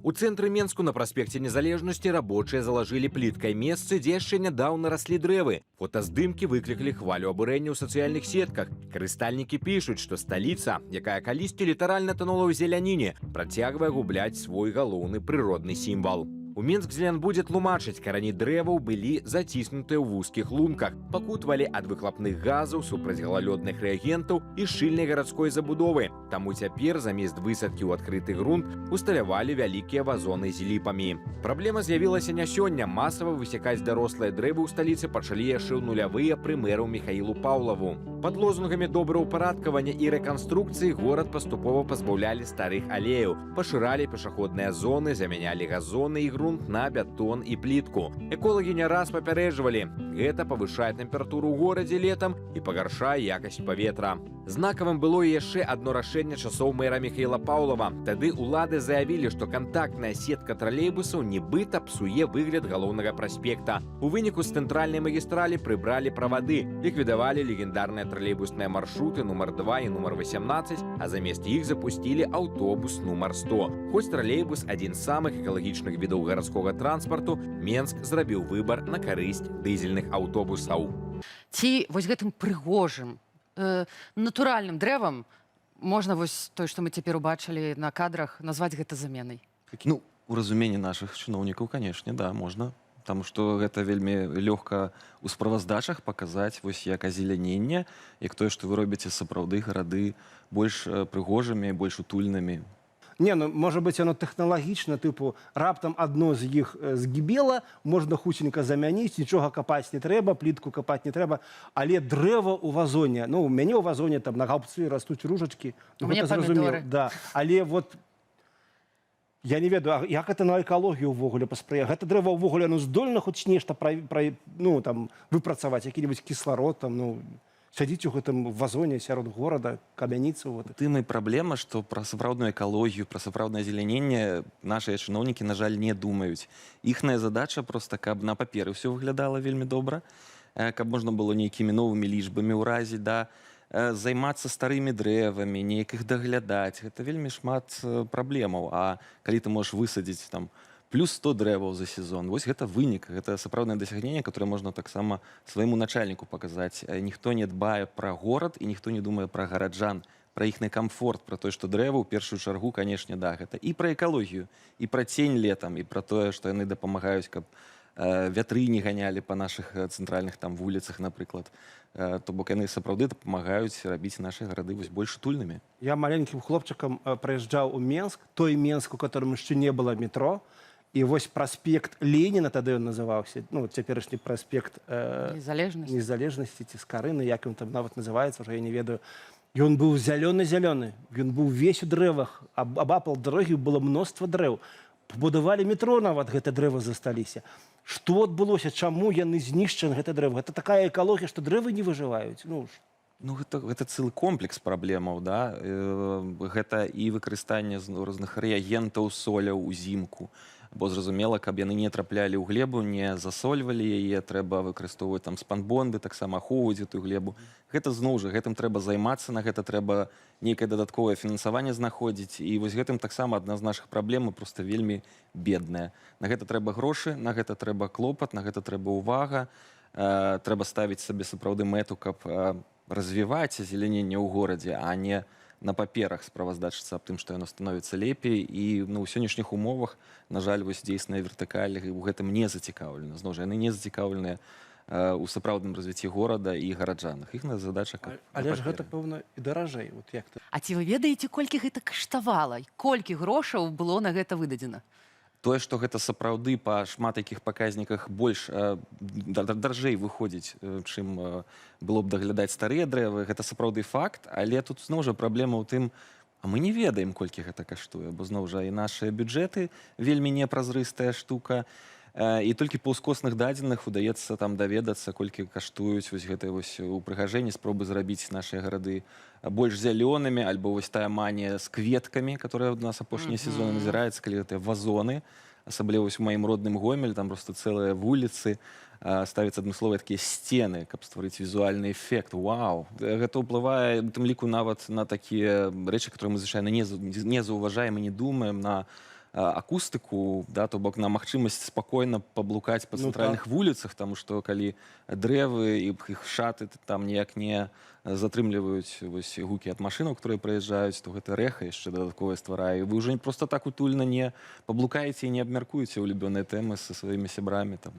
У цэнтры Менску на праспекце Незалежнасці рабочыя залажылі пліткай месцы, дзе яшчэ нядаўна раслі дрэвы. Фотаздымкі выклікалі хвалю абурэння ў сацыяльных сетках. Карыстальнікі пішуць, што сталіца, якая калісьці літаральна танула ў зеляніне, працягвае губляць свой галоўны прыродны сімвал. У Менск-Зелянбудзе тлумачаць, карані дрэваў былі заціснутыя ў вузкіх лунках, пакутвалі ад выхлапных газаў, супраць галалёдных рэагентаў і шчыльнай гарадской забудовы. Таму цяпер замест высадкі ў адкрыты грунт усталявалі вялікія вазоны з ліпамі. Праблема з'явілася не сёння. Масава высякаць дарослыя дрэвы ў сталіцы пачалі яшчэ ў нулявыя пры мэру Міхаілу Паўлаву. Пад лозунгамі добраўпарадкавання і рэканструкцыі горад паступова пазбаўлялі старых алеяў, пашыралі пешаходныя зоны, замянялі газоны і грунт на бетон і плітку. Эколагі не раз папярэджвалі, гэта павышае тэмпературу ў горадзе летам і пагаршае якасць паветра. Знакавым было і яшчэ адно рашэнне часоў мэра Міхаіла Паўлава. Тады ўлады заявілі, што кантактная сетка тралейбусаў нібыта псуе выгляд галоўнага праспекта. У выніку з цэнтральнай магістралі прыбралі правады, ліквідавалі легендарныя тралейбусныя маршруты нумар 2 і нумар 18, а замест іх запусцілі аўтобус нумар 100. Хоць тралейбус адзін з самых экалагічных відаў гарадскога транспарту, Менск зрабіў выбар на карысць дызельных аўтобусаў. Ці вось гэтым прыгожым, натуральным дрэвам можна вось той, што мы цяпер убачылі на кадрах, назваць гэта заменай? Ну, у разуменні нашых чыноўнікаў, канешне, да, можна. Таму што гэта вельмі лёгка ў справаздачах паказаць вось як азеляненне, як тое, што вы робіце сапраўды гарады больш прыгожымі, больш утульнымі. Не, ну, может быть, оно технологично, типу, раптом одно з їх згибело, можна хутенько замяніць, нічого копаць не трэба, плітку копаць не трэба, але дрэва ў вазоне, ну, у мяне ў вазоне там на гаўбцы растуць ружачкі, у мяне памідоры. Да, але вот я не ведаю, як это на экалогію ўвогуле паспрыяе. Гэта дрэва ўвогуле, ну, здольна хоць нешта ну, там, выпрацаваць, які-небудзь кісларод, там, ну, сядзіць у гэтым вазоне сярод горада, камяніцы. Вот. Тым і праблема, што пра сапраўдную экалогію, пра сапраўднае азеляненне нашыя чыноўнікі, на жаль, не думаюць. Іхная задача проста, каб на паперы ўсё выглядала вельмі добра, каб можна было нейкімі новымі лічбамі ўразе, да, займацца старымі дрэвамі, неяк іх даглядаць. Гэта вельмі шмат праблемаў. А калі ты можаш высадзіць там плюс 100 дрэваў за сезон. Вось гэта вынік, гэта сапраўднае дасягненне, которое можна таксама свайму начальніку паказаць. Ніхто не дбае пра горад і ніхто не думае пра гараджан, пра іхны камфорт, пра тое, што дрэва ў першую чаргу, канешне, да, гэта і пра экалогію, і пра цень летам, і пра тое, што яны дапамагаюць, каб вятры не ганялі па нашых цэнтральных там вуліцах, напрыклад. То бок яны сапраўды дапамагаюць рабіць нашы гарады вось больш утульнымі. Я маленькім хлопчыкам прыязджаў у Менск, той Менск, у которым яшчэ не было метро. І вось праспект Леніна, тады ён называўся, ну, цяперашні праспект Незалежнасці ці Скарыны, як ён там нават называецца, ўжо я не ведаю. Ён быў зялёны-зялёны, ён быў увесь у дрэвах, абапал дарогі было мноства дрэў. Пабудавалі метро, нават гэта дрэвы засталіся. Што адбылося, чаму яны знішчаны, гэта дрэвы? Гэта такая экалогія, што дрэвы не выжываюць. Ну, гэта цэлы комплекс праблемаў, да? Гэта і выкарыстанне розных рэагентаў, соляў узімку. Бо зразумела, каб яны не траплялі ў глебу, не засольвалі яе, трэба выкарыстоўваць там спанбонды, таксама ахоўваць эту глебу. Гэта зноў жа, гэтым трэба займацца, на гэта трэба нейкае дадатковае фінансаванне знаходзіць. І вось гэтым таксама адна з нашых праблем проста вельмі бедная. На гэта трэба грошы, на гэта трэба клопат, на гэта трэба ўвага. Трэба ставіць сабе сапраўды мэту, каб развіваць азеляненне ў горадзе, а не на паперах справаздачыцца аб тым, што яно становіцца лепей. І ну, ў сённяшніх умовах, на жаль, вось дзейсная вертыкаль у гэтым не зацікаўлена. Зноў жа, яны не зацікаўленыя ў сапраўдным развіцці горада і гараджанах. Іхная задача... Але ж гэта, пэўна, і даражэй. Вот як ты... А ці вы ведаеце, колькі гэта каштавала? Колькі грошаў было на гэта выдадзена? Тое, што гэта сапраўды па шмат якіх паказніках больш даражэй выходзіць, чым было б даглядаць старыя дрэвы, гэта сапраўды факт, але тут зноў жа праблема ў тым, а мы не ведаем, колькі гэта каштуе, бо зноў жа і нашыя бюджэты вельмі непразрыстая штука, і толькі па ўскосных дадзеных удаецца там даведацца, колькі каштуюць вось гэтыя вось упрыгажэнні, спробы зрабіць нашыя гарады больш зялёнымі, альбо вось тая манія з кветкамі, которая ў нас апошнія сезоны назіраецца, калі гэтыя вазоны, асабліва вось у маім родным Гомель, там проста цэлыя вуліцы, ставяць адмысловыя такія сцены, каб стварыць візуальны эфект. Вау! Гэта ўплывае, у тым ліку, нават на такія рэчы, которые мы звычайна не заўважаем і не думаем, на акустыку, да, то бок на магчымасць спакойна паблукаць па Ну, цэнтральных вуліцах, таму што калі дрэвы і іх шаты там ніяк не затрымліваюць вось гукі ад машынаў, которые праязджаюць, то гэта рэха яшчэ дадатковае стварае. Вы ўжо просто так утульна не паблукаеце і не абмяркуеце ўлюбёныя тэмы са сваімі сябрамі там.